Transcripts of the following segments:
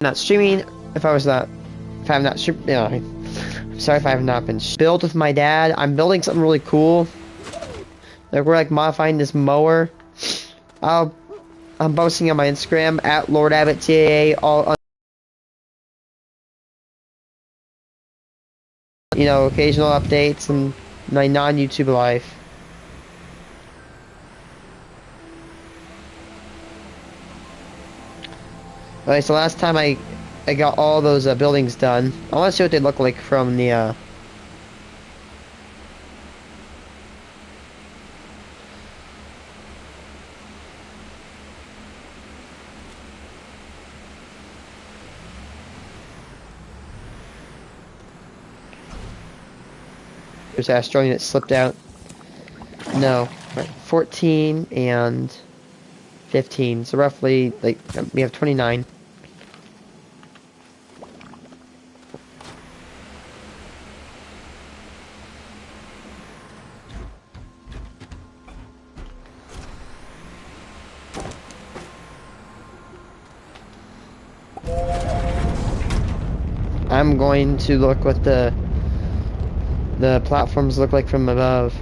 not streaming, if I have not streamed, you know, I'm sorry if I have not been built with my dad. I'm building something really cool. Like, we're like modifying this mower. I'm posting on my Instagram at LordAbbottTAA, all, you know, occasional updates and my non-YouTube life. Alright, so last time I got all those buildings done. I want to see what they look like from the there's Astroneer that slipped out. No, right, 14 and 15. So roughly, like, we have 29. I'm going to look what the platforms look like from above.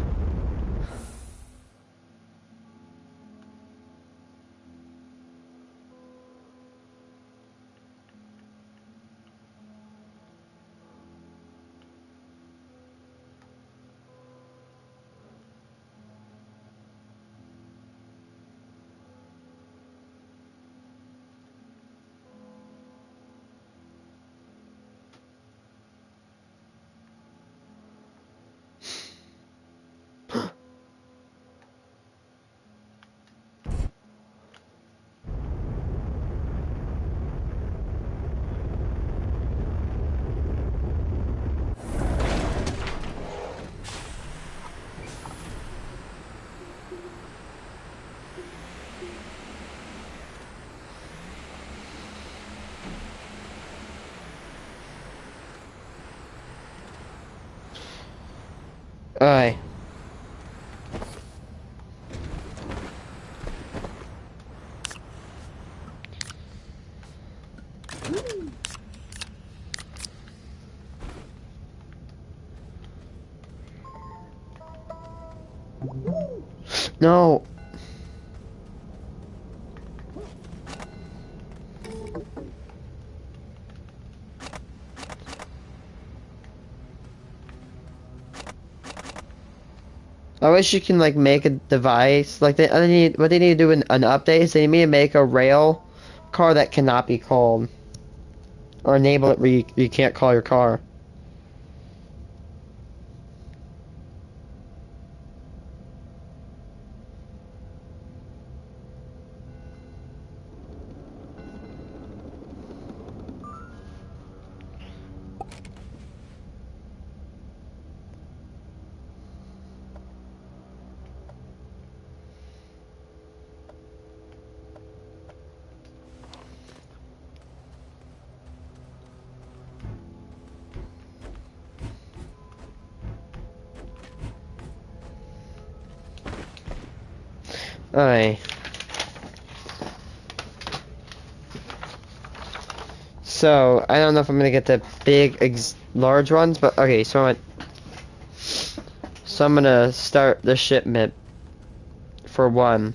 Alright. No. I wish you can like make a device like what they need to do in an update is they need to make a rail car that cannot be called or enable it where you can't call your car. Alright. So, I don't know if I'm gonna get the large ones, but okay, so I'm gonna start the shipment for one.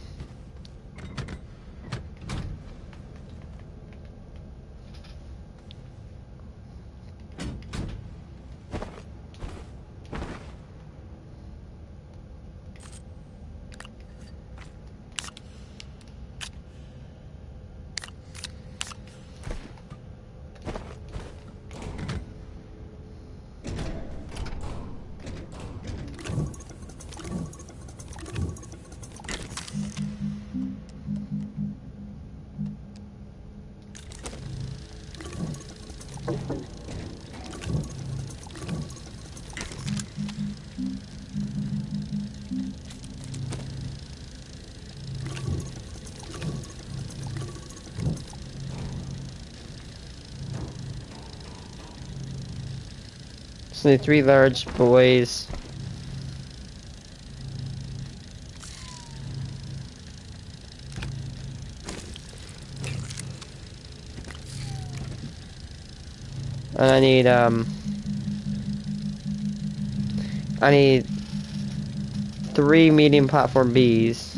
So the 3 large boys. And I need 3 medium platform Bs.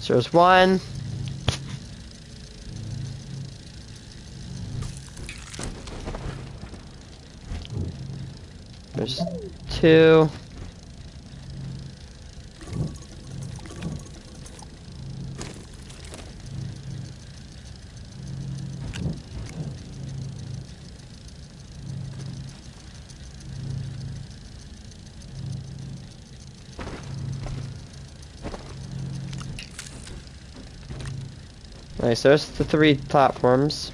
So there's 1. There's 2. Alright, so there's the 3 platforms.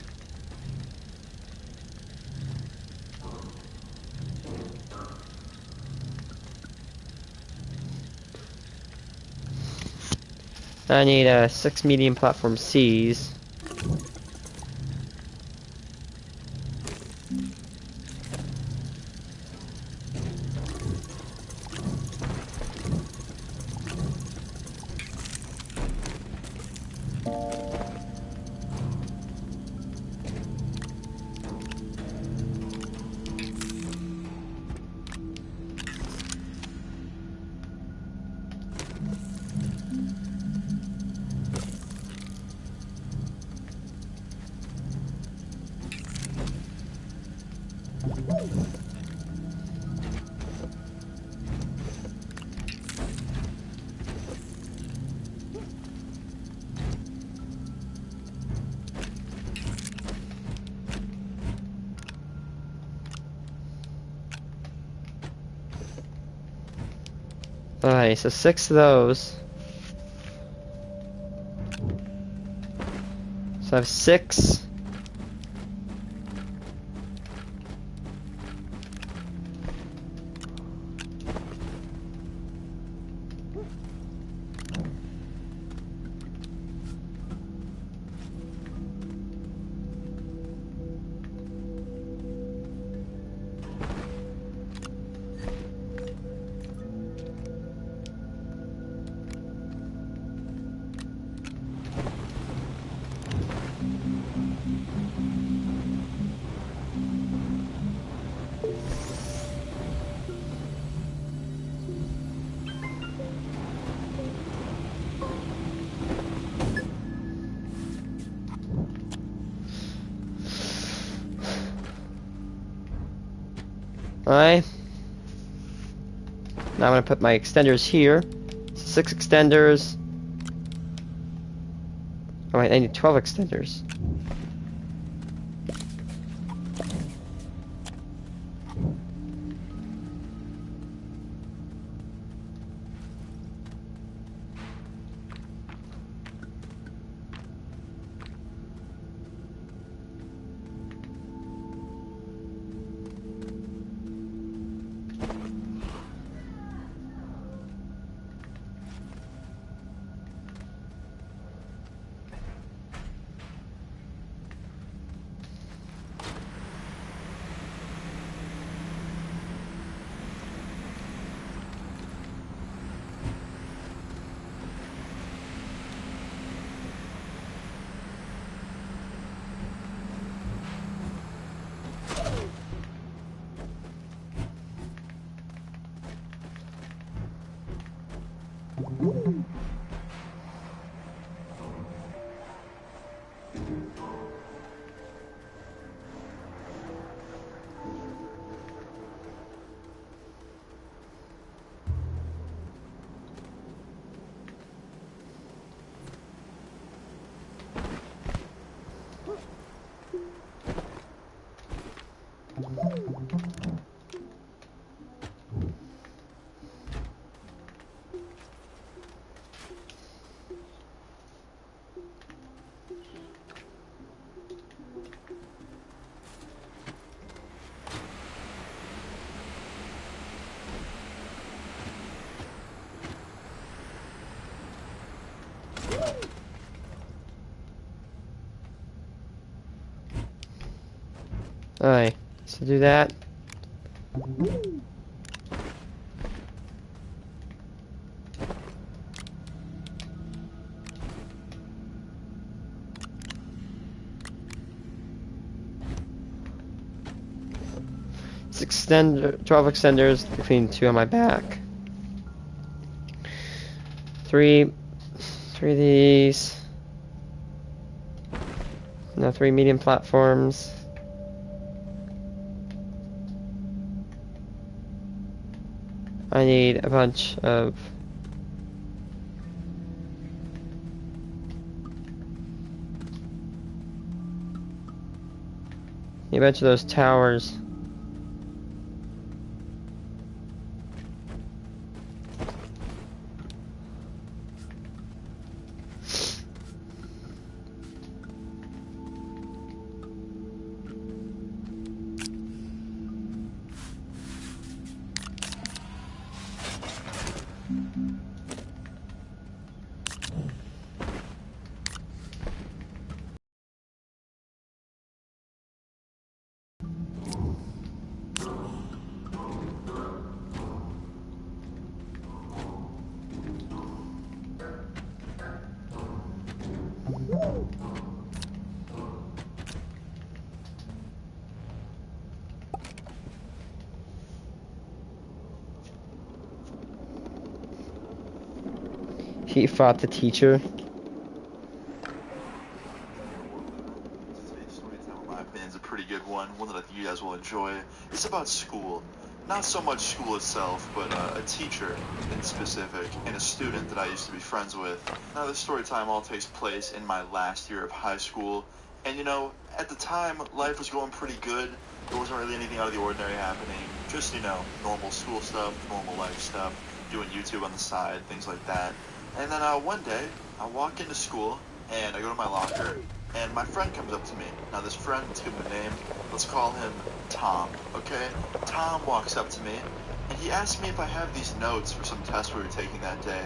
I need 6 medium platform Cs. Alright, so 6 of those. So I have 6. Alright. Now I'm gonna put my extenders here. So 6 extenders. Oh wait, I need 12 extenders. So do that. It's 12 extenders between 2 on my back. 3 of these. Now 3 medium platforms. I need a bunch of those towers. He fought the teacher. Today's story time, in my opinion, is a pretty good one that I think you guys will enjoy. It's about school. Not so much school itself, but a teacher in specific, and a student that I used to be friends with. Now, this story time all takes place in my last year of high school, and you know, at the time, life was going pretty good. There wasn't really anything out of the ordinary happening. Just, you know, normal school stuff, normal life stuff, doing YouTube on the side, things like that. And then one day, I walk into school, and I go to my locker, and my friend comes up to me. Now this friend, let's give him a name. Let's call him Tom, okay? Tom walks up to me, and he asks me if I have these notes for some test we were taking that day.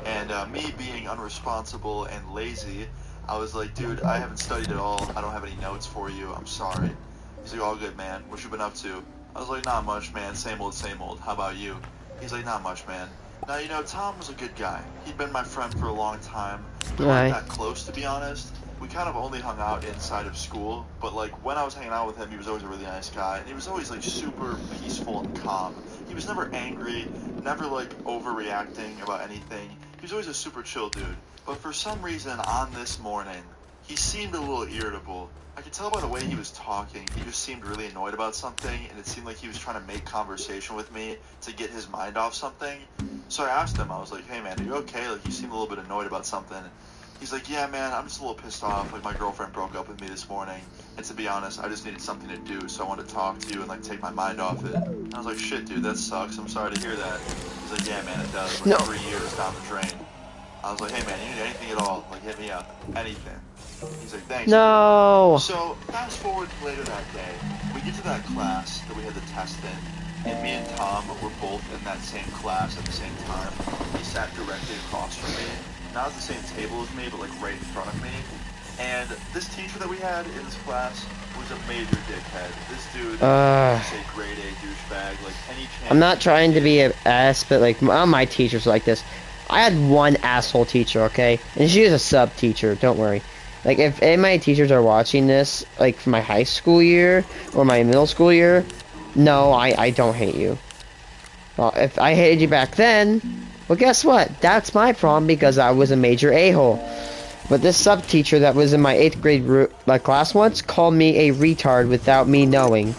And me being unresponsible and lazy, I was like, dude, I haven't studied at all. I don't have any notes for you. I'm sorry. He's like, all good, man. What you been up to? I was like, not much, man. Same old, same old. How about you? He's like, not much, man. Now, you know, Tom was a good guy. He'd been my friend for a long time. We weren't that close, to be honest. We kind of only hung out inside of school, but, like, when I was hanging out with him, he was always a really nice guy, and he was always, like, super peaceful and calm. He was never angry, never, like, overreacting about anything. He was always a super chill dude. But for some reason, on this morning, he seemed a little irritable. I could tell by the way he was talking, he just seemed really annoyed about something, and it seemed like he was trying to make conversation with me to get his mind off something. So I asked him, I was like, hey man, are you okay? Like, you seem a little bit annoyed about something. He's like, yeah man, I'm just a little pissed off. Like, my girlfriend broke up with me this morning, and to be honest, I just needed something to do, so I wanted to talk to you and, like, take my mind off it. And I was like, shit dude, that sucks. I'm sorry to hear that. He's like, yeah man, it does. Like, 3 years down the drain. I was like, hey man, you need anything at all, like, hit me up. Anything. He's like, thanks. No. Dude. So, fast forward later that day, we get to that class that we had the test in, and me and Tom were both in that same class at the same time. He sat directly across from me, not at the same table as me, but like right in front of me. And this teacher that we had in this class was a major dickhead. This dude was a grade A douchebag, like any chance. I'm not trying to be an ass, but like all my teachers like this. I had one asshole teacher, okay? And she was a sub teacher, don't worry. Like, if any of my teachers are watching this, like, for my high school year, or my middle school year, no, I don't hate you. Well, if I hated you back then, well, guess what? That's my problem, because I was a major a-hole. But this sub-teacher that was in my 8th grade class once called me a retard without me knowing.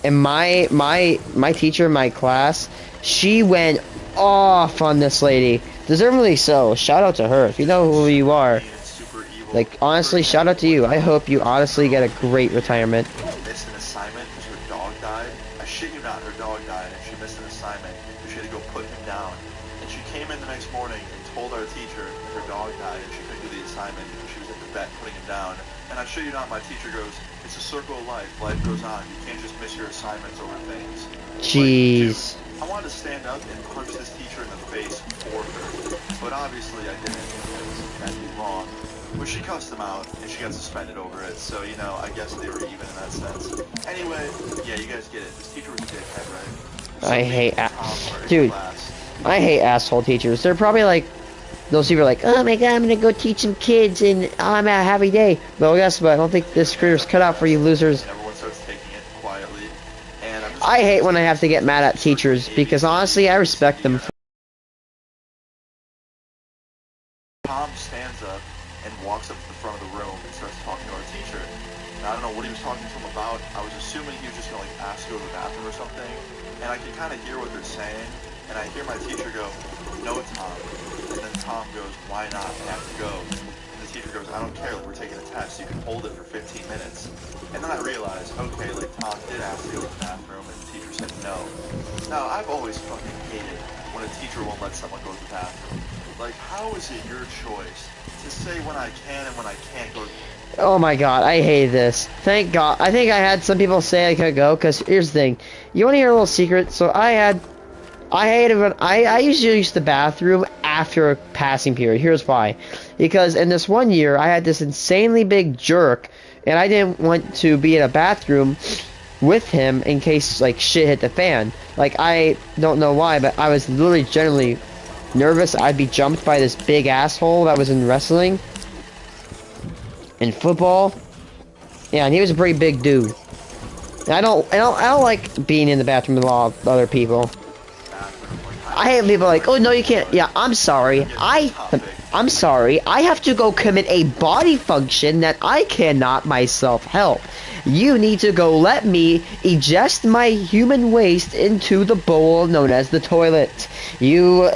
And my teacher in my class, she went off on this lady. Deservedly so. Shout out to her. If you know who you are, like, honestly, shout out to you. I hope you honestly get a great retirement. Missed an assignment because her dog died. I shit you not, her dog died, and she missed an assignment, and she had to go put him down. And she came in the next morning and told our teacher that her dog died and she couldn't do the assignment because she was at the vet putting him down. And I shit you not, my teacher goes, it's a circle of life. Life goes on. You can't just miss your assignments over things. Jeez. Like, I wanted to stand up and punch this teacher in the face for her, but obviously I didn't because that'd be wrong. Well, she cussed him out, and she got suspended over it, so, you know, I guess they were even in that sense. Anyway, yeah, you guys get it. This teacher was a dickhead, right? So I me hate and Tom are in dude. class. I hate asshole teachers. They're probably like those people are like, oh my god, I'm gonna go teach some kids and I'm at a happy day. Well, guess what? I don't think this career's cut out for you losers. And everyone starts taking it quietly, and I'm just I hate when I have to get mad at teachers because honestly, I respect them. Tom stands up and walks up to the front of the room and starts talking to our teacher. Now, I don't know what he was talking to him about. I was assuming he was just gonna like ask to go to the bathroom or something, and I can kind of hear what they're saying, and I hear my teacher go, "No, Tom." And then Tom goes, "Why not? I have to go." And the teacher goes, "I don't care, like, we're taking a test, you can hold it for 15 minutes. And then I realized, okay, like, Tom did ask to go to the bathroom, and the teacher said no. Now, I've always fucking hated when a teacher won't let someone go to the bathroom. Like, how is it your choice to say when I can and when I can't go to the Oh my god, I hate this. Thank god. I think I had some people say I could go, because here's the thing. You want to hear a little secret? So I hated when I usually use the bathroom after a passing period. Here's why. Because in this one year, I had this insanely big jerk, and I didn't want to be in a bathroom with him in case, like, shit hit the fan. Like, I don't know why, but I was literally generally nervous I'd be jumped by this big asshole that was in wrestling and football. Yeah, and he was a pretty big dude. And I don't like being in the bathroom with a lot of other people. I hate people like, oh no, you can't. Yeah, I'm sorry. I'm sorry. I have to go commit a body function that I cannot myself help. You need to go let me eject my human waste into the bowl known as the toilet. You.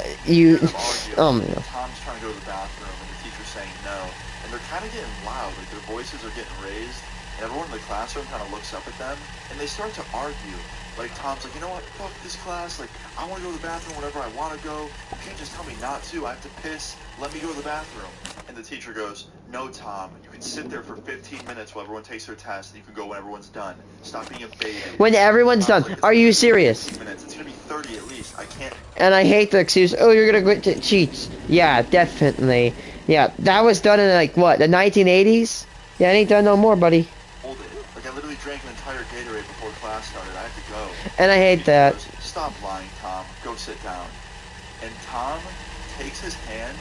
Oh my god. Tom's trying to go to the bathroom, and the teacher's saying no. And they're kind of getting loud, like their voices are getting raised, and everyone in the classroom kind of looks up at them, and they start to argue. Like, Tom's like, you know what, fuck this class, like, I want to go to the bathroom whenever I want to go, you can't just tell me not to, I have to piss, let me go to the bathroom. And the teacher goes, no, Tom, you can sit there for 15 minutes while everyone takes their test, and you can go when everyone's done. Stop being a baby. When everyone's done. Like, Are you serious? 15 minutes. It's going to be 30 at least, I can't. And I hate the excuse, oh, you're gonna quit to cheats. Yeah, definitely. Yeah, that was done in, like, what, the 1980s? Yeah, it ain't done no more, buddy. Hold it. Like, I literally drank an entire Gatorade before class started. I had to go. And I hate that. Goes, stop lying, Tom. Go sit down. And Tom takes his hand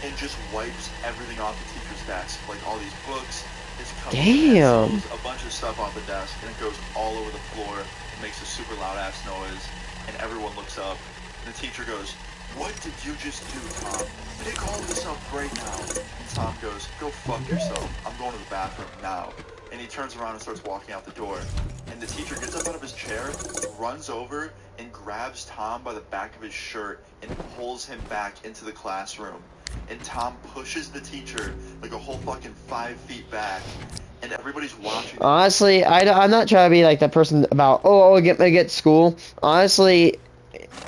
and just wipes everything off the teacher's desk. Like, all these books, his cups, Damn. pencils, a bunch of stuff off the desk, and it goes all over the floor. It makes a super loud-ass noise, and everyone looks up. And the teacher goes, what did you just do, Tom? Pick all this up right now. And Tom goes, go fuck yourself. I'm going to the bathroom now. And he turns around and starts walking out the door. And the teacher gets up out of his chair, runs over, and grabs Tom by the back of his shirt and pulls him back into the classroom. And Tom pushes the teacher like a whole fucking 5 feet back. And everybody's watching. Honestly, I'm not trying to be like that person about, oh, I get school. Honestly,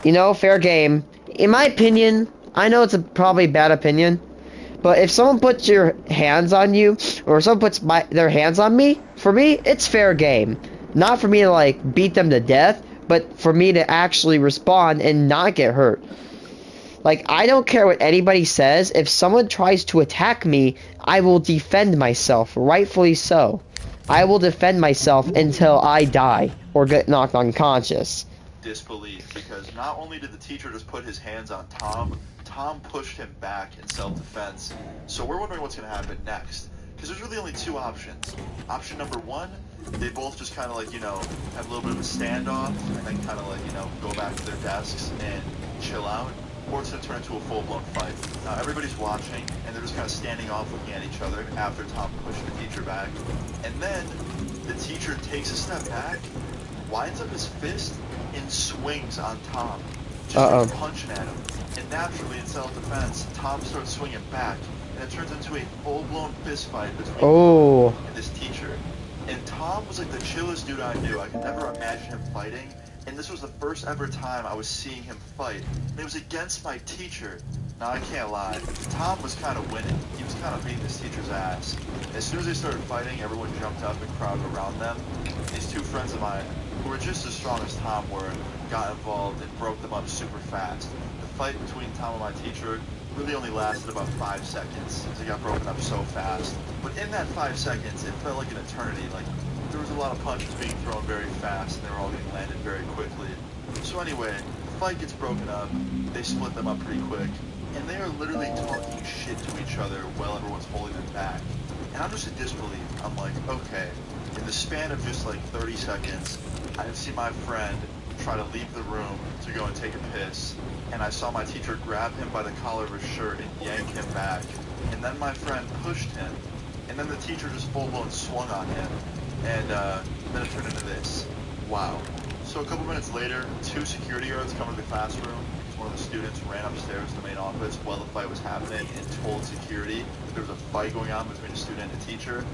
you know, fair game. In my opinion, I know it's a probably bad opinion, but if someone puts your hands on you, or someone puts their hands on me, for me, it's fair game. Not for me to, like, beat them to death, but for me to actually respond and not get hurt. Like, I don't care what anybody says. If someone tries to attack me, I will defend myself, rightfully so. I will defend myself until I die, or get knocked unconscious. Disbelief, because not only did the teacher just put his hands on Tom, Tom pushed him back in self-defense. So we're wondering what's going to happen next. Because there's really only two options. Option number one, they both just kind of like, you know, have a little bit of a standoff, and then kind of like, you know, go back to their desks and chill out. Or it's going to turn into a full-blown fight. Now everybody's watching, and they're just kind of standing off looking at each other after Tom pushed the teacher back. And then the teacher takes a step back, winds up his fist, and swings on Tom. Just starts punching at him. And naturally, in self-defense, Tom starts swinging back, and it turns into a full-blown fist fight between Tom and this teacher. And Tom was like the chillest dude I knew. I could never imagine him fighting. And this was the first ever time I was seeing him fight. And it was against my teacher. Now, I can't lie. Tom was kind of winning. He was kind of beating his teacher's ass. As soon as they started fighting, everyone jumped up and crowded around them. These two friends of mine, who were just as strong as Tom were, got involved and broke them up super fast. The fight between Tom and my teacher really only lasted about 5 seconds, because it got broken up so fast. But in that 5 seconds, it felt like an eternity. Like, there was a lot of punches being thrown very fast, and they were all getting landed very quickly. So anyway, the fight gets broken up, they split them up pretty quick, and they are literally talking shit to each other while everyone's holding them back. And I'm just in disbelief. I'm like, okay, in the span of just like 30 seconds, I have seen my friend try to leave the room to go and take a piss, and I saw my teacher grab him by the collar of his shirt and yank him back, and then my friend pushed him, and then the teacher just full-blown swung on him, and then it turned into this. Wow. So a couple minutes later, 2 security guards come to the classroom. One of the students ran upstairs to the main office while the fight was happening and told security that there was a fight going on between a student and a teacher,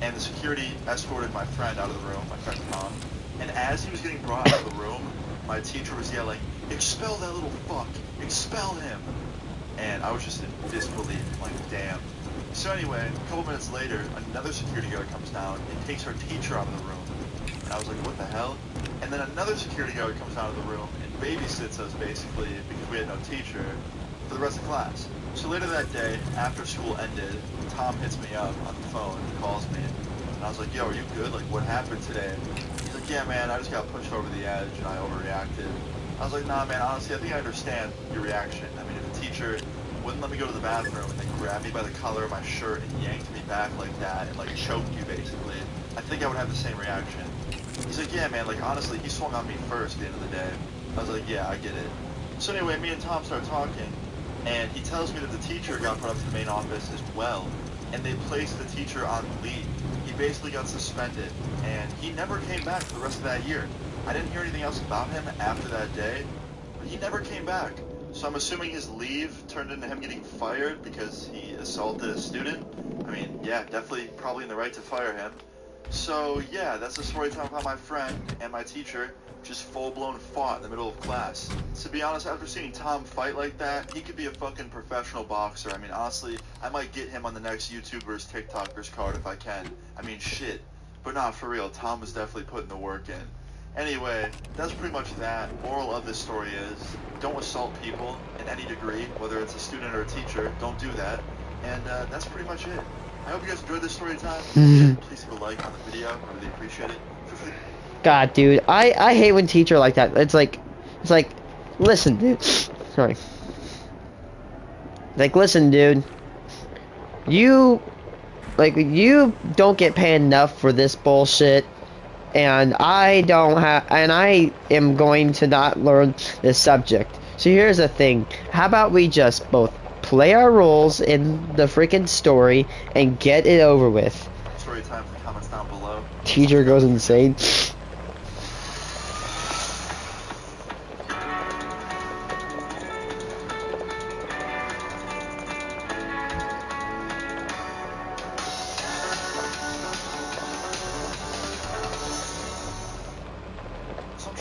and the security escorted my friend out of the room, my friend Tom. And as he was getting brought out of the room, my teacher was yelling, "Expel that little fuck! Expel him!" And I was just in disbelief, like, damn. So anyway, a couple minutes later, another security guard comes down and takes our teacher out of the room. And I was like, what the hell? And then another security guard comes out of the room and babysits us, basically, because we had no teacher, for the rest of class. So later that day, after school ended, Tom hits me up on the phone and calls me. And I was like, yo, are you good? Like, what happened today? He's like, yeah, man, I just got pushed over the edge and I overreacted. I was like, nah, man, honestly, I think I understand your reaction. I mean, if a teacher wouldn't let me go to the bathroom and then grabbed me by the collar of my shirt and yanked me back like that and, like, choked you, basically, I think I would have the same reaction. He's like, yeah, man, like, honestly, he swung on me first at the end of the day. I was like, yeah, I get it. So anyway, me and Tom start talking, and he tells me that the teacher got brought up to the main office as well, and they placed the teacher on leave. He basically got suspended, and he never came back for the rest of that year. I didn't hear anything else about him after that day, but he never came back. So I'm assuming his leave turned into him getting fired because he assaulted a student. I mean, yeah, definitely probably in the right to fire him. So yeah, that's the story time about my friend and my teacher just full-blown fought in the middle of class. To be honest, after seeing Tom fight like that, he could be a fucking professional boxer. I mean, honestly, I might get him on the next YouTuber's TikTokers card if I can. I mean, shit. But nah, for real, Tom was definitely putting the work in. Anyway, that's pretty much that. Moral of this story is, don't assault people in any degree, whether it's a student or a teacher. Don't do that. And that's pretty much it. I hope you guys enjoyed this story time. Please leave a like on the video. I really appreciate it. God, dude, I hate when teacher like that. It's like, listen, dude. Sorry. Like, listen, dude. You don't get paid enough for this bullshit, and I am going to not learn this subject. So here's the thing. How about we just both play our roles in the freaking story and get it over with? Story time in the comments down below. Teacher goes insane.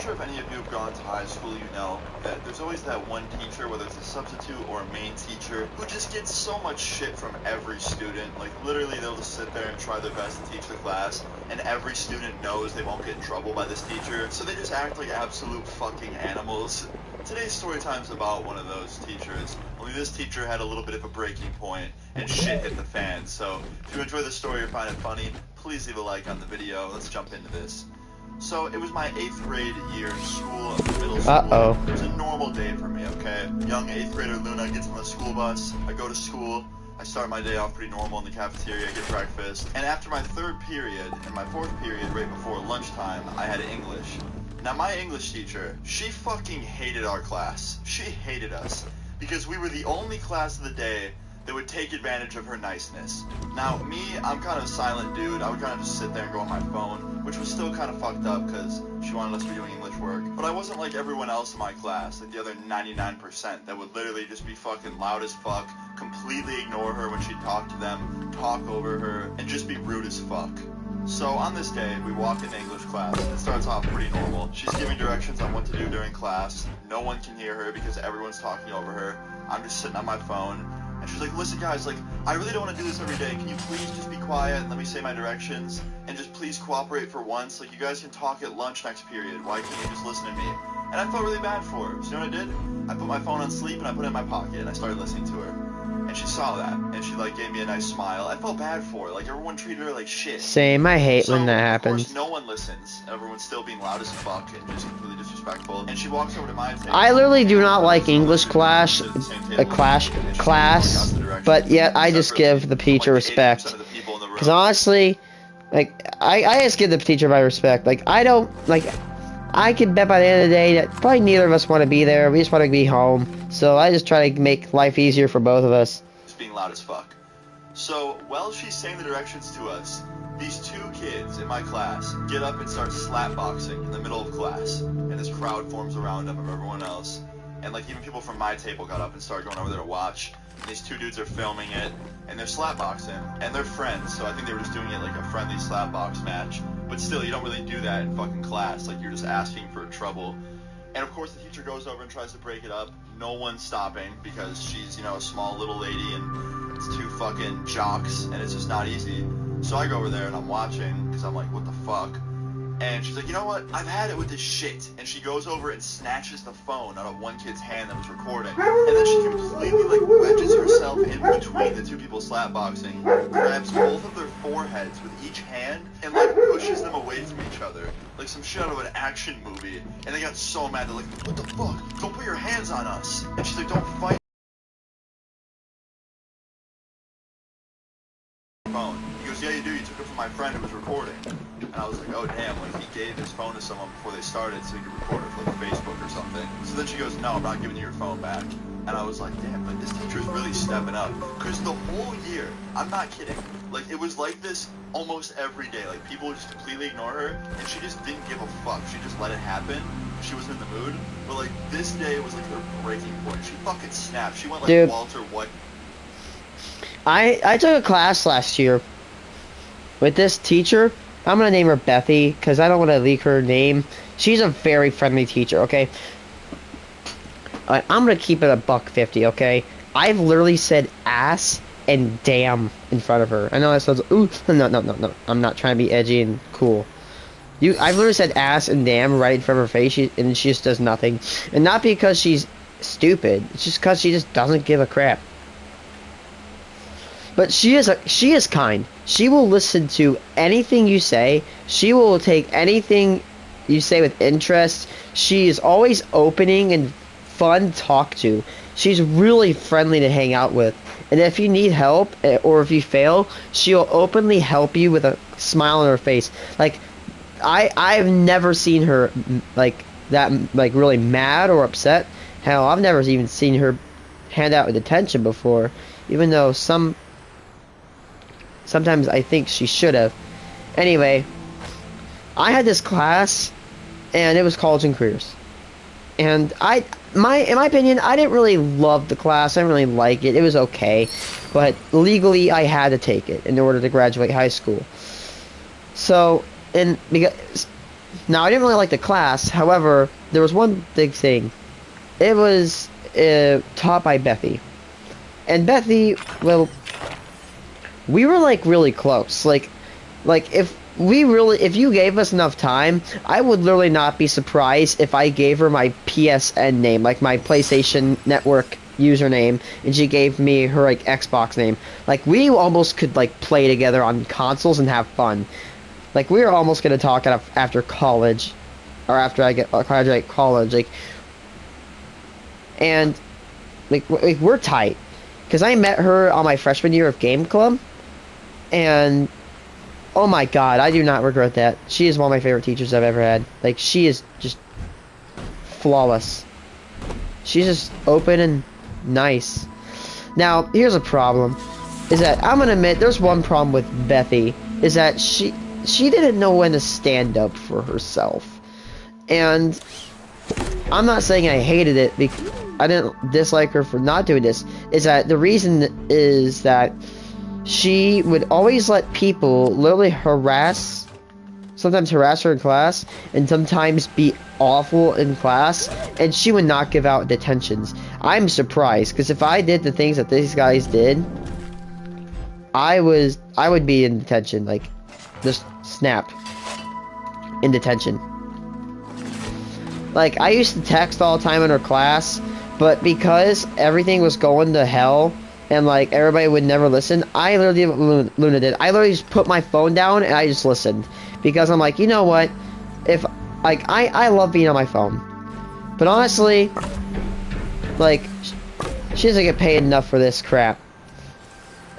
If any of you have gone to high school, you know that there's always that one teacher, whether it's a substitute or a main teacher, who just gets so much shit from every student. Like, literally, they'll just sit there and try their best to teach the class, and every student knows they won't get in trouble by this teacher, so they just act like absolute fucking animals. Today's story time's about one of those teachers, only this teacher had a little bit of a breaking point, and shit hit the fan. So, if you enjoy the story or find it funny, please leave a like on the video. Let's jump into this. So, it was my 8th grade year in school, middle school. Uh-oh. It was a normal day for me, okay? Young 8th grader Luna gets on the school bus, I go to school, I start my day off pretty normal in the cafeteria, I get breakfast, and after my 3rd period and my 4th period right before lunchtime, I had English. Now, my English teacher, she fucking hated our class. She hated us, because we were the only class of the day that would take advantage of her niceness. Now, me, I'm kind of a silent dude. I would kind of just sit there and go on my phone, which was still kind of fucked up because she wanted us to be doing English work. But I wasn't like everyone else in my class, like the other 99% that would literally just be fucking loud as fuck, completely ignore her when she'd talk to them, talk over her, and just be rude as fuck. So on this day, we walk into English class. It starts off pretty normal. She's giving directions on what to do during class. No one can hear her because everyone's talking over her. I'm just sitting on my phone. And she's like, listen guys, like, I really don't want to do this every day. Can you please just be quiet and let me say my directions? And just please cooperate for once. Like, you guys can talk at lunch next period. Why can't you just listen to me? And I felt really bad for her. So you know what I did? I put my phone on sleep and I put it in my pocket and I started listening to her. And she saw that, and she like gave me a nice smile. I felt bad for her. Like everyone treated her like shit. Same. I hate when that Of course, happens. no one listens. Everyone's still being loud as fuck and just completely disrespectful. And she walks over to my table. I literally do not like English class, but yet I just give the teacher respect. Because honestly, like, I just give the teacher my respect. Like, I don't, like, I can bet by the end of the day that probably neither of us want to be there. We just want to be home. So I just try to make life easier for both of us. Just being loud as fuck. So, while she's saying the directions to us, these two kids in my class get up and start slapboxing in the middle of class. And this crowd forms around them of everyone else. And, like, even people from my table got up and started going over there to watch. And these two dudes are filming it, and they're slapboxing. And they're friends, so I think they were just doing it like a friendly slapbox match. But still, you don't really do that in fucking class. Like, you're just asking for trouble. And of course, the teacher goes over and tries to break it up. No one's stopping because she's, you know, a small little lady and it's two fucking jocks, and it's just not easy. So I go over there and I'm watching because I'm like, what the fuck? And she's like, you know what? I've had it with this shit. And she goes over and snatches the phone out of one kid's hand that was recording. And then she completely, like, wedges herself in between the two people slapboxing, grabs both of their foreheads with each hand, and, like, pushes them away from each other. Like some shit out of an action movie. And they got so mad, they're like, what the fuck? Don't put your hands on us. And she's like, don't fight. Phone. He goes, yeah, you do. You took it from my friend who was recording. And I was like, oh, damn. Like, he gave his phone to someone before they started so he could record it for, like, Facebook or something. So then she goes, no, I'm not giving you your phone back. And I was like, damn, like, this teacher's really stepping up. Because the whole year, I'm not kidding, like, it was like this almost every day. Like, people would just completely ignore her, and she just didn't give a fuck. She just let it happen. She wasn't in the mood. But, like, this day was, like, her breaking point. She fucking snapped. She went, like, Dude, Walter White. I took a class last year with this teacher. I'm going to name her Bethy because I don't want to leak her name. She's a very friendly teacher, okay? I'm going to keep it $1.50, okay? I've literally said ass and damn in front of her. I know that sounds, ooh, no. I'm not trying to be edgy and cool. I've literally said ass and damn right in front of her face, and she just does nothing. And not because she's stupid. It's just because she just doesn't give a crap. But she is kind. She will listen to anything you say. She will take anything you say with interest. She is always opening and fun to talk to. She's really friendly to hang out with. And if you need help or if you fail, she'll openly help you with a smile on her face. Like, I've never seen her like that, like really mad or upset. Hell, I've never even seen her hand out attention before, even though sometimes I think she should have. Anyway, I had this class, and it was college and careers. And in my opinion, I didn't really love the class. I didn't really like it. It was okay, but legally I had to take it in order to graduate high school. So, now I didn't really like the class. However, there was one big thing. It was taught by Bethy, and Bethy, well, we were like really close. Like if you gave us enough time, I would literally not be surprised if I gave her my PSN name, like my PlayStation Network username, and she gave me her like Xbox name. Like, we almost could like play together on consoles and have fun. Like, we were almost gonna talk after college, or after I graduate college, like, and like we're tight, because I met her on my freshman year of game club, and oh my god, I do not regret that. She is one of my favorite teachers I've ever had. Like, she is just flawless. She's just open and nice. Now, here's a problem. Is that, I'm gonna admit, there's one problem with Bethy. Is that she didn't know when to stand up for herself. And I'm not saying I hated it, because I didn't dislike her for not doing this. Is that the reason is that she would always let people literally sometimes harass her in class, and sometimes be awful in class, and she would not give out detentions. I'm surprised, because if I did the things that these guys did, I would be in detention, like, just snapped in detention. Like, I used to text all the time in her class, but because everything was going to hell, and like everybody would never listen, I literally did what Luna did. I literally just put my phone down and I just listened, because I'm like, you know what, if like I love being on my phone, but honestly, like, she doesn't get paid enough for this crap.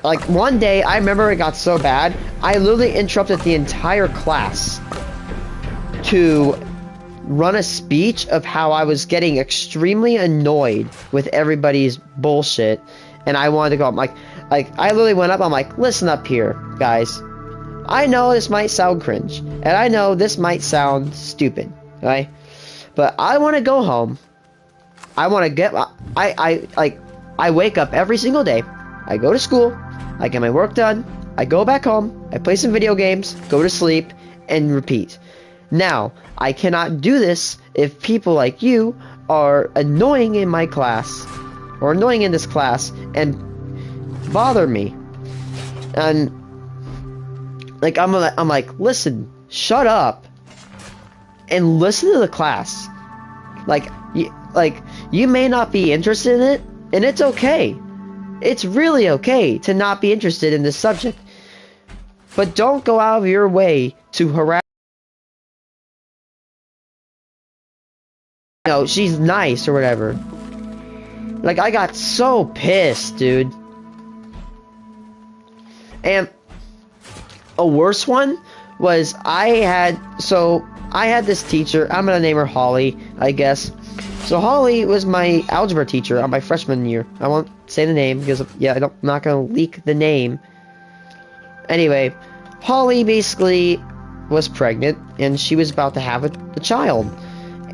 Like, one day, I remember it got so bad, I literally interrupted the entire class to run a speech of how I was getting extremely annoyed with everybody's bullshit, and I wanted to go. I'm like, I literally went up, I'm like, listen up here, guys. I know this might sound cringe, and I know this might sound stupid, right? But I want to go home. I want to get, I wake up every single day, I go to school, I get my work done, I go back home, I play some video games, go to sleep, and repeat. Now, I cannot do this if people like you are annoying in my class, or annoying in this class, and bother me. And, like, I'm like, listen, shut up, and listen to the class. Like, you may not be interested in it, and it's okay. It's really okay to not be interested in this subject. But don't go out of your way to harass. You know, she's nice or whatever. Like, I got so pissed, dude. And a worse one was I had this teacher. I'm gonna name her Holly, I guess. So Holly was my algebra teacher on my freshman year. I won't say the name because, yeah, I'm not gonna leak the name. Anyway, Holly basically was pregnant and she was about to have a child.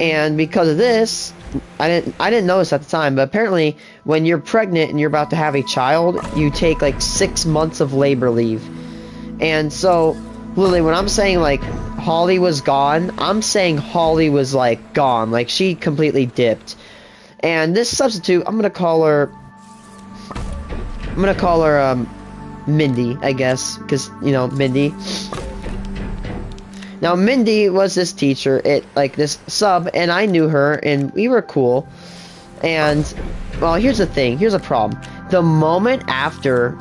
And because of this, I didn't notice at the time, but apparently when you're pregnant and you're about to have a child, you take like 6 months of labor leave. And so, literally, when I'm saying like Holly was gone, I'm saying Holly was like gone, like she completely dipped. And this substitute, I'm gonna call her Mindy, I guess, because, you know, Mindy. Now, Mindy was this teacher, this sub, and I knew her, and we were cool. And, well, here's the thing, here's a problem. The moment after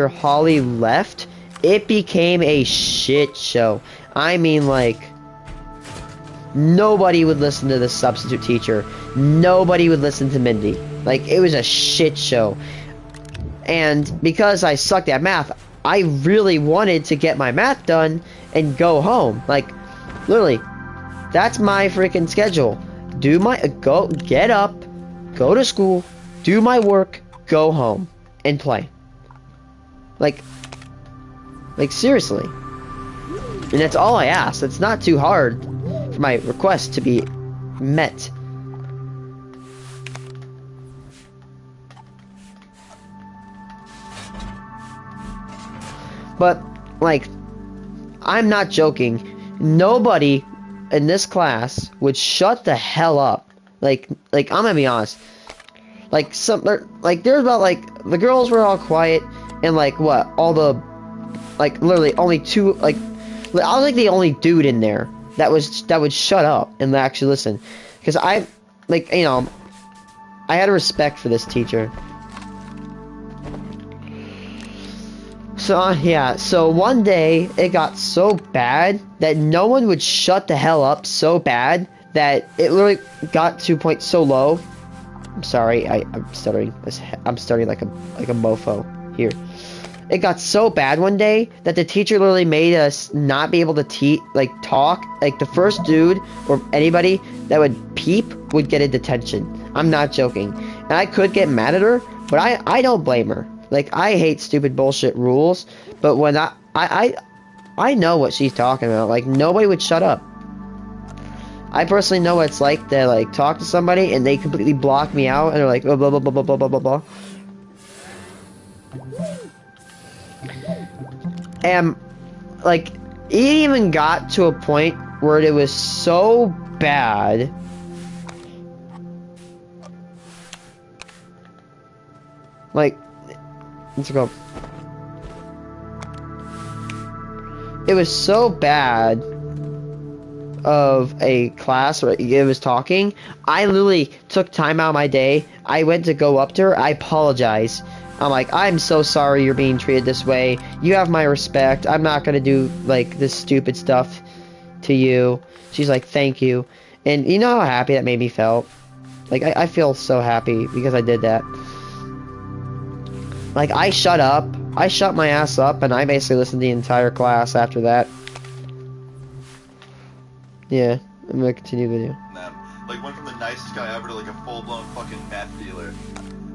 Holly left, it became a shit show. I mean, like, nobody would listen to the substitute teacher. Nobody would listen to Mindy. Like, it was a shit show. And because I sucked at math, I really wanted to get my math done and go home. Like, literally, that's my freaking schedule. Get up, go to school, do my work, go home, and play. Like, seriously. And that's all I ask. It's not too hard for my request to be met. But, like, I'm not joking. Nobody in this class would shut the hell up. Like, I'm gonna be honest. Like, there's about, like, the girls were all quiet, and, like, what? All the, like, literally only two, like, I was, like, the only dude in there that would shut up and actually listen. Because I had a respect for this teacher. So, yeah, so one day, it got so bad that no one would shut the hell up so bad that it literally got to a point so low. I'm sorry, I'm stuttering. I'm stuttering like a mofo here. It got so bad one day that the teacher literally made us not be able to talk. Like, the first dude or anybody that would peep would get a detention. I'm not joking. And I could get mad at her, but I don't blame her. Like, I hate stupid bullshit rules, but when I know what she's talking about. Like, nobody would shut up. I personally know what it's like to, like, talk to somebody and they completely block me out and they're like, blah, blah, blah, blah, blah, blah, blah, blah. And, like, it even got to a point where it was so bad. Like, let's go. It was so bad. of a class where it was talking, I literally took time out of my day. I went to go up to her. I apologize. I'm like, I'm so sorry you're being treated this way. You have my respect. I'm not gonna do like this stupid stuff to you. She's like, thank you. And you know how happy that made me felt? Like, I feel so happy because I did that. Like, I shut up. I shut my ass up, and I basically listened to the entire class after that. Yeah, I'm gonna continue the video. Like, went from the nicest guy ever to, like, a full-blown fucking meth dealer.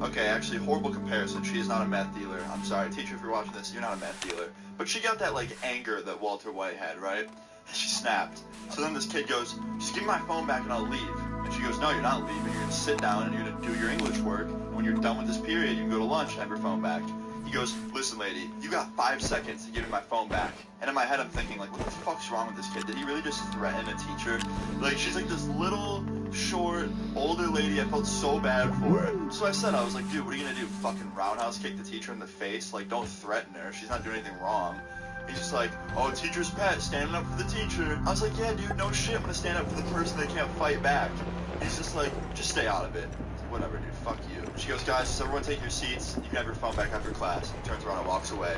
Okay, actually, horrible comparison. She is not a meth dealer. I'm sorry. Teacher, if you're watching this, you're not a meth dealer. But she got that, like, anger that Walter White had, right? She snapped. So then this kid goes, just give me my phone back and I'll leave. And she goes, no, you're not leaving. You're going to sit down and you're going to do your English work. And when you're done with this period, you can go to lunch and have your phone back. He goes, listen, lady, you got 5 seconds to give me my phone back. And in my head, I'm thinking, like, what the fuck's wrong with this kid? Did he really just threaten a teacher? Like, she's like this little, short, older lady. I felt so bad for her. So I said, I was like, dude, what are you going to do? Fucking roundhouse kick the teacher in the face? Like, don't threaten her. She's not doing anything wrong. He's just like, oh, teacher's pet, standing up for the teacher. I was like, yeah, dude, no shit. I'm going to stand up for the person that can't fight back. He's just like, just stay out of it. Whatever, dude, fuck you. She goes, guys, just everyone take your seats. You can have your phone back after class. He turns around and walks away.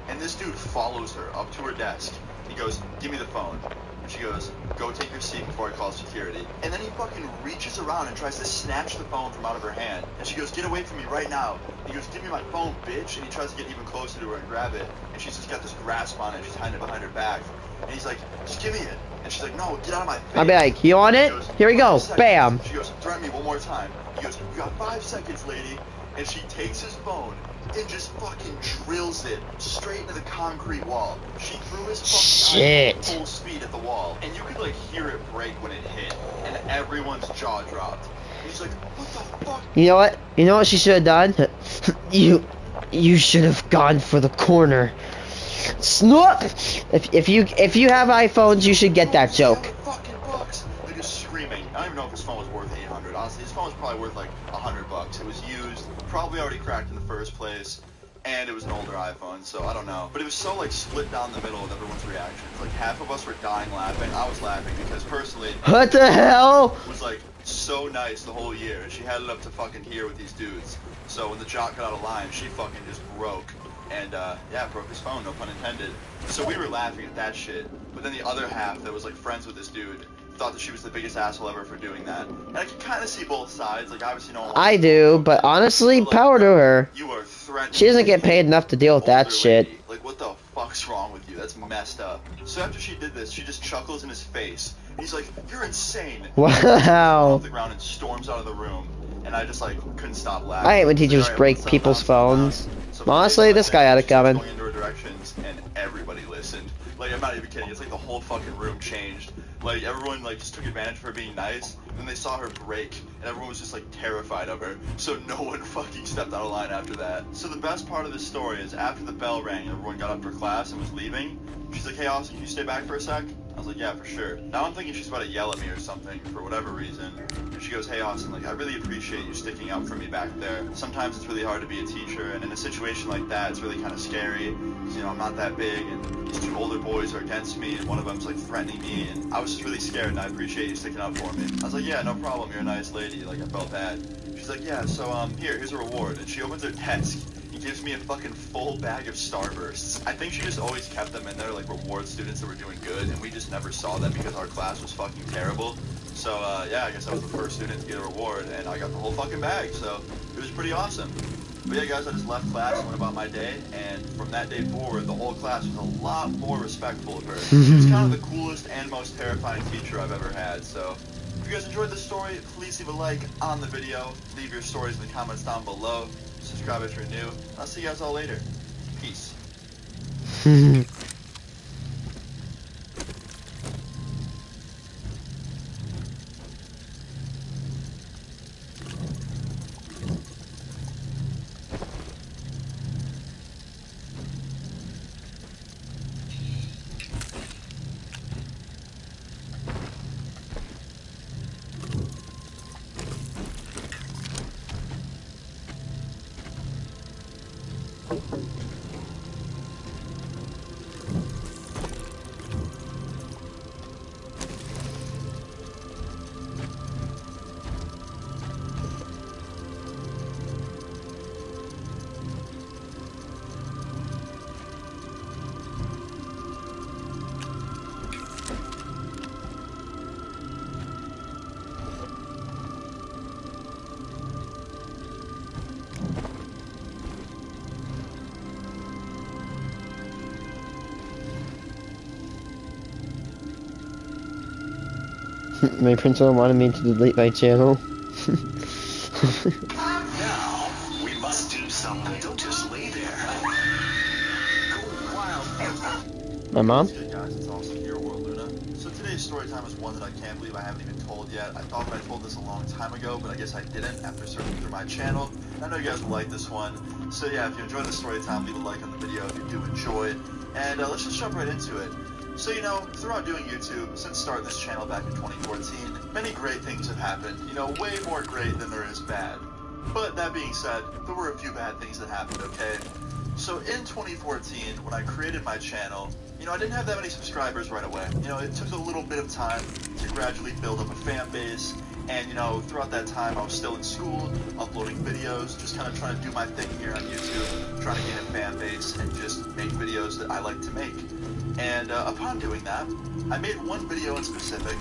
And this dude follows her up to her desk. He goes, give me the phone. And she goes, go take your seat before I call security. And then he fucking reaches around and tries to snatch the phone from out of her hand. And she goes, get away from me right now. He goes, give me my phone, bitch. And he tries to get even closer to her and grab it. And she's just got this grasp on it. She's hiding it behind her back. And he's like, just give me it. And she's like, no, get out of my face. I'll be like, you on it? Goes, here we go. Bam. She goes, threaten me one more time. He goes, you got 5 seconds, lady. And she takes his phone and just fucking drills it straight into the concrete wall. She threw his fucking eye full speed at the wall, and you could like hear it break when it hit, and everyone's jaw dropped. And he's like, what the fuck? You know what? You know what she should have done? You should have gone for the corner. Snoop! If you have iPhones, you should get that joke. Fucking bucks. They're just screaming. I don't even know if his phone was worth 800. Honestly, his phone was probably worth like $100. It was used, probably already cracked in the first place, and it was an older iPhone, so I don't know. But it was so like split down the middle with everyone's reactions. Like half of us were dying laughing. I was laughing because personally, what the hell? It was like so nice the whole year, and she had it up to fucking here with these dudes. So when the jock got out of line, she fucking just broke. And, yeah, broke his phone, no pun intended. So we were laughing at that shit. But then the other half that was, like, friends with this dude thought that she was the biggest asshole ever for doing that. And I can kind of see both sides. Like, obviously no one... I do, but honestly, but, like, power to her. You are threatening... She doesn't get paid enough to deal with that shit. Lady. Like, what the fuck's wrong with you? That's messed up. So after she did this, she just chuckles in his face. And he's like, you're insane. Wow. Off the ground and storms out of the room. And I just, like, couldn't stop laughing. I hate when teachers break people's phones. Honestly, this guy had it coming. Going into her directions, and everybody listened. Like, I'm not even kidding. It's like the whole fucking room changed. Like, everyone, like, just took advantage of her being nice. Then they saw her break, and everyone was just, like, terrified of her. So no one fucking stepped out of line after that. So the best part of this story is after the bell rang and everyone got up for class and was leaving, she's like, hey, Austin, can you stay back for a sec? I was like, yeah, for sure. Now I'm thinking she's about to yell at me or something for whatever reason. And she goes, hey, Austin, like, I really appreciate you sticking up for me back there. Sometimes it's really hard to be a teacher, and in a situation like that, it's really kind of scary. Because, you know, I'm not that big, and these 2 older boys are against me, and one of them's, like, threatening me, and I was just really scared, and I appreciate you sticking up for me. I was like, yeah, no problem, you're a nice lady. Like, I felt bad. She's like, yeah, so, here's a reward. And she opens her desk. Gives me a fucking full bag of Starbursts. I think she just always kept them in there like reward students that were doing good, and we just never saw that because our class was fucking terrible. So, yeah, I guess I was the first student to get a reward, and I got the whole fucking bag, so it was pretty awesome. But yeah, guys, I just left class and went about my day, and from that day forward, the whole class was a lot more respectful of her. She was kind of the coolest and most terrifying teacher I've ever had, so... If you guys enjoyed this story, please leave a like on the video, leave your stories in the comments down below, subscribe if you're new. I'll see you guys all later. Peace. My principal wanted me to delete my channel. Now, we must do something. Don't just lay there. Go wild. My mom? What's good, guys? It's Awesome here, or Luna. So today's story time is one that I can't believe I haven't even told yet. I thought that I told this a long time ago, but I guess I didn't after searching through my channel. And I know you guys will like this one. So yeah, if you enjoyed the story time, leave a like on the video if you do enjoy. And let's just jump right into it. So, you know, throughout doing YouTube, since starting this channel back in 2014, many great things have happened. You know, way more great than there is bad. But that being said, there were a few bad things that happened, okay? So in 2014, when I created my channel, you know, I didn't have that many subscribers right away. You know, it took a little bit of time to gradually build up a fan base. And, you know, throughout that time, I was still in school, uploading videos, just kind of trying to do my thing here on YouTube, trying to gain a fan base and just make videos that I like to make. And upon doing that, I made one video in specific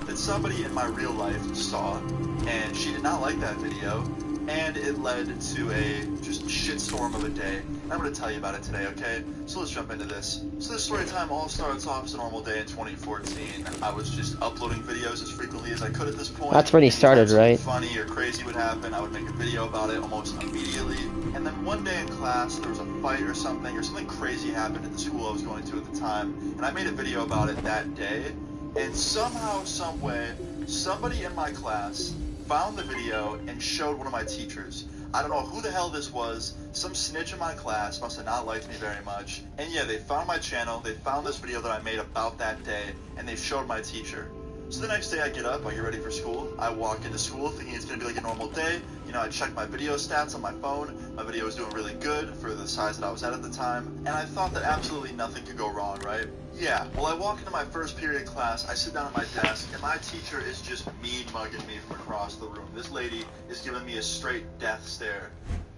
that somebody in my real life saw, and she did not like that video, and it led to a just shitstorm of a day. And I'm going to tell you about it today, okay? So let's jump into this. So this story time all starts off as a normal day in 2014. I was just uploading videos as frequently as I could at this point. That's when he started, right? Funny or crazy would happen, I would make a video about it almost immediately. And then one day in class, there was a fight or something crazy happened at the school I was going to at the time. And I made a video about it that day. And somehow, some way, somebody in my class found the video and showed one of my teachers. I don't know who the hell this was. Some snitch in my class must have not liked me very much. And yeah, they found my channel, they found this video that I made about that day, and they showed my teacher. So the next day I get up, I get ready for school. I walk into school thinking it's going to be like a normal day. You know, I check my video stats on my phone. My video was doing really good for the size that I was at the time. And I thought that absolutely nothing could go wrong, right? Yeah, well, I walk into my first period class, I sit down at my desk, and my teacher is just mean mugging me from across the room. This lady is giving me a straight death stare.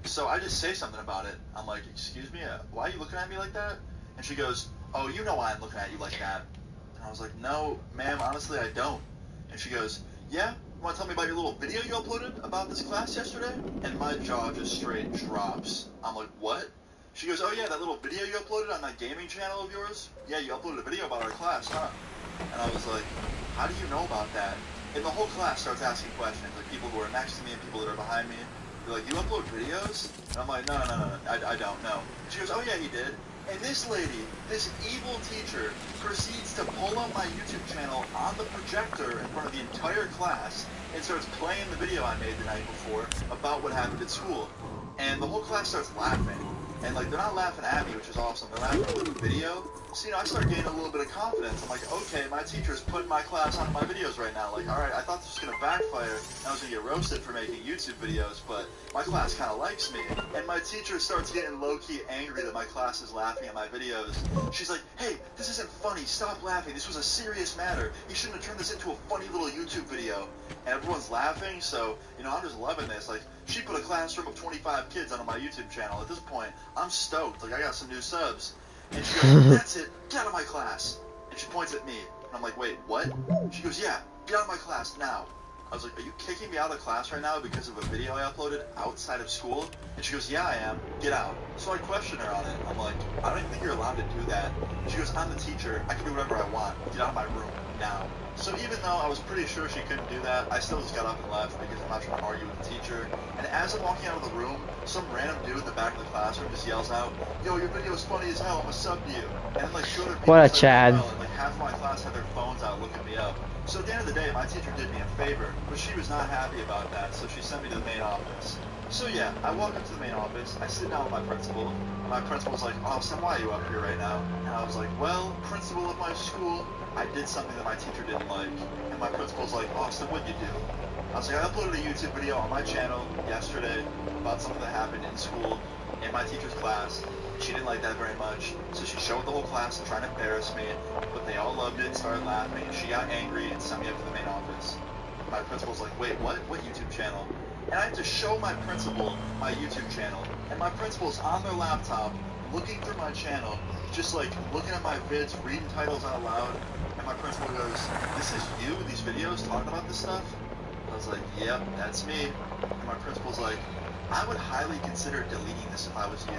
So I just say something about it. I'm like, excuse me, why are you looking at me like that? And she goes, oh, you know why I'm looking at you like that. And I was like, no, ma'am, honestly, I don't. And she goes, yeah? You want to tell me about your little video you uploaded about this class yesterday? And my jaw just straight drops. I'm like, what? She goes, oh yeah, that little video you uploaded on that gaming channel of yours? Yeah, you uploaded a video about our class, huh? And I was like, how do you know about that? And the whole class starts asking questions, like people who are next to me and people that are behind me. They're like, you upload videos? And I'm like, no, I don't know. She goes, oh yeah, he did. And this lady, this evil teacher, proceeds to pull up my YouTube channel on the projector in front of the entire class and starts playing the video I made the night before about what happened at school. And the whole class starts laughing. And, like, they're not laughing at me, which is awesome. They're laughing at the video. So, you know, I start gaining a little bit of confidence. I'm like, okay, my teacher's putting my class on my videos right now. Like, alright, I thought this was going to backfire. And I was going to get roasted for making YouTube videos, but my class kind of likes me. And my teacher starts getting low-key angry that my class is laughing at my videos. She's like, hey, this isn't funny. Stop laughing. This was a serious matter. You shouldn't have turned this into a funny little YouTube video. And everyone's laughing, so, you know, I'm just loving this. Like, she put a classroom of 25 kids onto my YouTube channel. At this point, I'm stoked. Like, I got some new subs. And she goes, that's it. Get out of my class. And she points at me. And I'm like, wait, what? She goes, yeah, get out of my class now. I was like, are you kicking me out of the class right now because of a video I uploaded outside of school? And she goes, yeah, I am. Get out. So I question her on it. I'm like, I don't even think you're allowed to do that. She goes, I'm the teacher. I can do whatever I want. Get out of my room now. So even though I was pretty sure she couldn't do that, I still just got up and left because I'm not trying to argue with the teacher. And as I'm walking out of the room, some random dude in the back of the classroom just yells out, yo, your video's funny as hell, I'm gonna sub to you. And then like two other people What a said Chad. as well, and like half my class had their phones out looking me up. So at the end of the day, my teacher did me a favor, but she was not happy about that, so she sent me to the main office. So yeah, I walk up to the main office, I sit down with my principal, and my principal's like, Austin, why are you up here right now? And I was like, well, principal of my school, I did something that my teacher didn't like. And my principal's like, Austin, what'd you do? I was like, I uploaded a YouTube video on my channel yesterday about something that happened in school, in my teacher's class. She didn't like that very much, so she showed the whole class and tried to embarrass me, but they all loved it and started laughing, and she got angry and sent me up to the main office. My principal's like, wait, what? What YouTube channel? And I had to show my principal my YouTube channel, and my principal's on their laptop, looking through my channel, just like looking at my vids, reading titles out loud, and my principal goes, this is you, these videos, talking about this stuff? I was like, yep, that's me. And my principal's like, I would highly consider deleting this if I was you.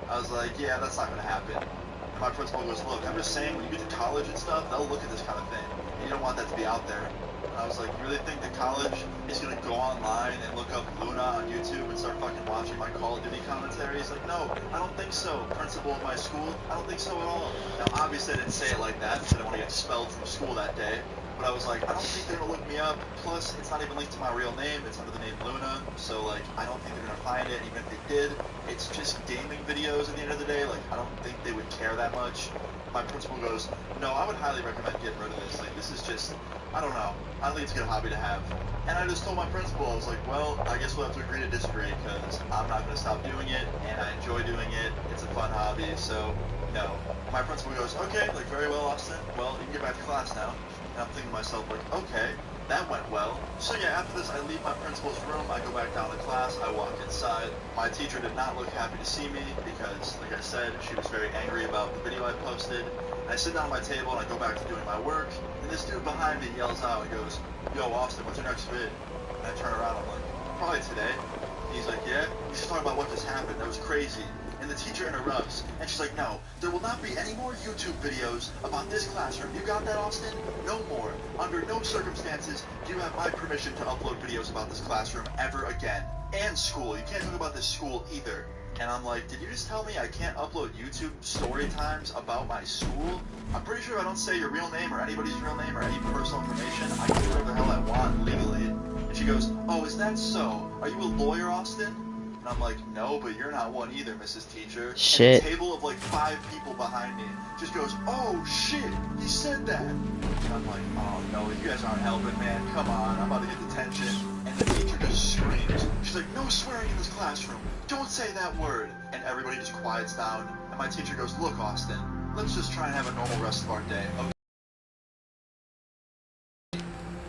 I was like, yeah, that's not going to happen. And my principal goes, look, I'm just saying, when you get to college and stuff, they'll look at this kind of thing. And You don't want that to be out there. And I was like, you really think that college is going to go online and look up Luna on YouTube and start fucking watching my Call of Duty commentary? He's like, no, I don't think so. Principal of my school, I don't think so at all. Now, obviously, I didn't say it like that because I didn't want to get expelled from school that day. But I was like, I don't think they're going to look me up. Plus, it's not even linked to my real name. It's under the name Luna. So, like, I don't think they're going to find it. Even if they did, it's just gaming videos at the end of the day. Like, I don't think they would care that much. My principal goes, no, I would highly recommend getting rid of this. Like, this is just, I don't know. I don't think it's a good hobby to have. And I just told my principal, I was like, well, I guess we'll have to agree to disagree because I'm not going to stop doing it, and I enjoy doing it. It's a fun hobby, so, no. My principal goes, okay, like, very well, Austin. Well, you can get back to class now. And I'm thinking to myself, like, okay, that went well. So yeah, after this, I leave my principal's room, I go back down to class, I walk inside. My teacher did not look happy to see me because, like I said, she was very angry about the video I posted. And I sit down at my table and I go back to doing my work, and this dude behind me yells out, he goes, yo, Austin, what's your next vid? And I turn around, I'm like, probably today. And he's like, yeah? You should talk about what just happened, that was crazy. And the teacher interrupts, and she's like, no, there will not be any more YouTube videos about this classroom. You got that, Austin? No more. Under no circumstances do you have my permission to upload videos about this classroom ever again. And school. You can't talk about this school either. And I'm like, did you just tell me I can't upload YouTube story times about my school? I'm pretty sure if I don't say your real name or anybody's real name or any personal information, I can do whatever the hell I want legally. And she goes, oh, is that so? Are you a lawyer, Austin? And I'm like, no, but you're not one either, Mrs. Teacher. Shit. And the table of like 5 people behind me just goes, oh shit, he said that. And I'm like, oh no, you guys aren't helping, man. Come on, I'm about to get detention. And the teacher just screams. She's like, no swearing in this classroom. Don't say that word. And everybody just quiets down. And my teacher goes, look, Austin, let's just try and have a normal rest of our day. Okay.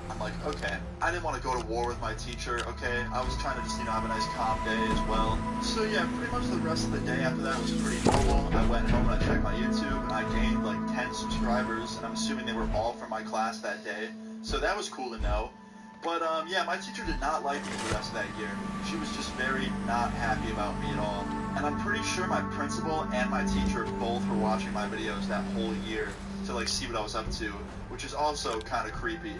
I'm like, okay, I didn't want to go to war with my teacher, okay? I was trying to just, have a nice calm day as well. So yeah, pretty much the rest of the day after that was pretty normal. I went home and I checked my YouTube, and I gained like 10 subscribers, and I'm assuming they were all from my class that day. So that was cool to know. But yeah, my teacher did not like me the rest of that year. She was just very not happy about me at all. And I'm pretty sure my principal and my teacher both were watching my videos that whole year to like see what I was up to, which is also kind of creepy.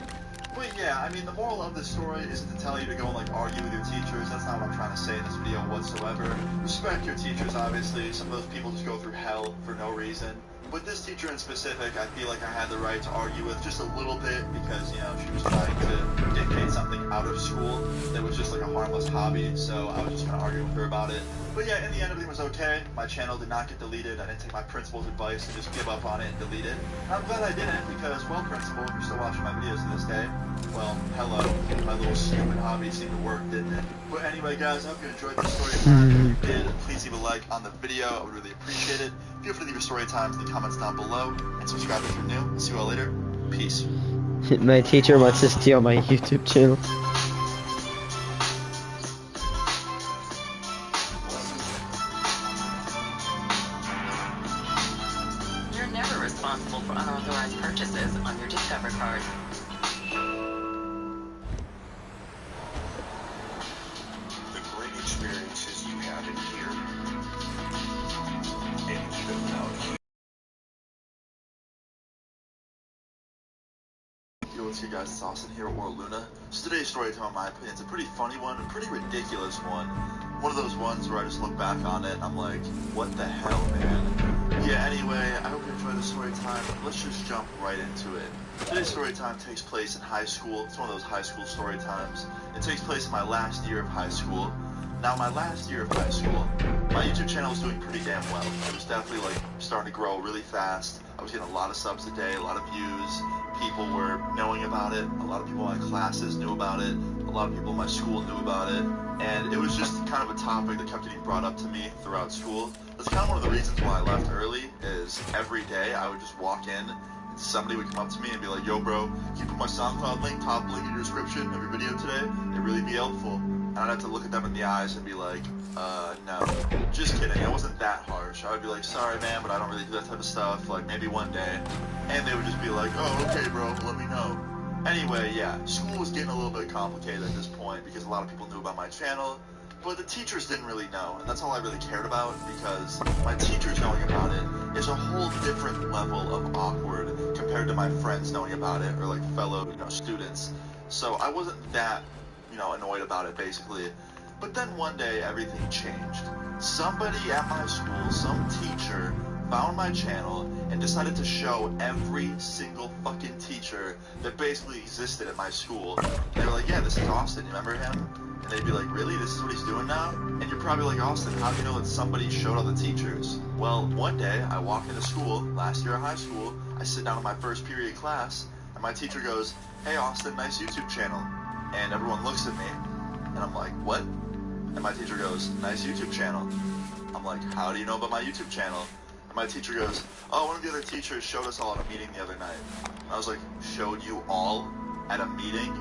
But yeah, I mean, the moral of this story isn't to tell you to go and like argue with your teachers. That's not what I'm trying to say in this video whatsoever. Respect your teachers, obviously. Some of those people just go through hell for no reason. But this teacher in specific, I feel like I had the right to argue with just a little bit because, she was trying to dictate something out of school that was just like a harmless hobby, so I was just going to argue with her about it. But yeah, in the end, everything was okay. My channel did not get deleted. I didn't take my principal's advice and just give up on it and delete it. And I'm glad I didn't because, well, principal, if you're still watching my videos to this day, well, hello. My little stupid hobby seemed to work, didn't it? But anyway, guys, I hope you enjoyed the story time. If you did, please leave a like on the video. I would really appreciate it. Feel free to leave your story times in the comments down below, and subscribe if you're new. See you all later. Peace. My teacher wants to steal my YouTube channel. You're never responsible for unauthorized purchases on your Discover card. The great experiences you have in here, and even without you. Yo, what's good, guys? It's Austin here, or Luna. So today's story time, in my opinion, is a pretty funny one, a pretty ridiculous one. One of those ones where I just look back on it and I'm like, what the hell, man? Yeah, anyway, I hope you enjoy the story time. Let's just jump right into it. Today's story time takes place in high school. It's one of those high school story times. It takes place in my last year of high school. Now, my last year of high school, my YouTube channel was doing pretty damn well. It was definitely like starting to grow really fast. I was getting a lot of subs a day, a lot of views. People were knowing about it. A lot of people in my classes knew about it. A lot of people in my school knew about it. And it was just kind of a topic that kept getting brought up to me throughout school. That's kind of one of the reasons why I left early, is every day I would just walk in and somebody would come up to me and be like, yo bro, can you put my SoundCloud link, top link in your description of your video today? It'd really be helpful. And I'd have to look at them in the eyes and be like, no, just kidding, it wasn't that harsh. I would be like, sorry man, but I don't really do that type of stuff, like maybe one day. And they would just be like, oh, okay bro, let me know. Anyway, yeah, school was getting a little bit complicated at this point because a lot of people knew about my channel, but the teachers didn't really know, and that's all I really cared about because my teachers knowing about it is a whole different level of awkward compared to my friends knowing about it, or like fellow, students. So I wasn't that, annoyed about it basically. But then one day everything changed. Somebody at my school, some teacher, found my channel and decided to show every single fucking teacher that basically existed at my school. They were like, yeah, this is Austin, you remember him? And they'd be like, really? This is what he's doing now? And you're probably like, Austin, how do you know that somebody showed all the teachers? Well, one day I walk into school, last year of high school, I sit down in my first period class, and my teacher goes, hey Austin, nice YouTube channel. And everyone looks at me, and I'm like, what? And my teacher goes, nice YouTube channel. I'm like, how do you know about my YouTube channel? And my teacher goes, oh, one of the other teachers showed us all at a meeting the other night. And I was like, showed you all at a meeting?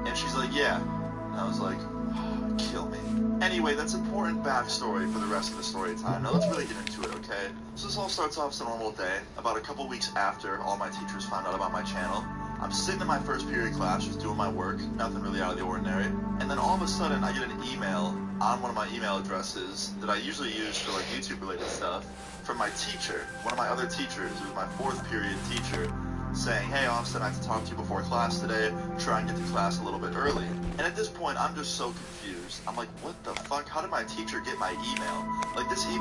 And she's like, yeah. And I was like, oh, kill me. Anyway, that's important backstory for the rest of the story time. Now let's really get into it, okay? So this all starts off as a normal day. About a couple weeks after all my teachers found out about my channel, I'm sitting in my first period class just doing my work, nothing really out of the ordinary, and then all of a sudden I get an email on one of my email addresses that I usually use for like YouTube related stuff from my teacher, one of my other teachers, who was my fourth period teacher, saying, hey Austin, I have to talk to you before class today, try and get to class a little bit early. And at this point I'm just so confused. I'm like, what the fuck? How did my teacher get my email? Like, this email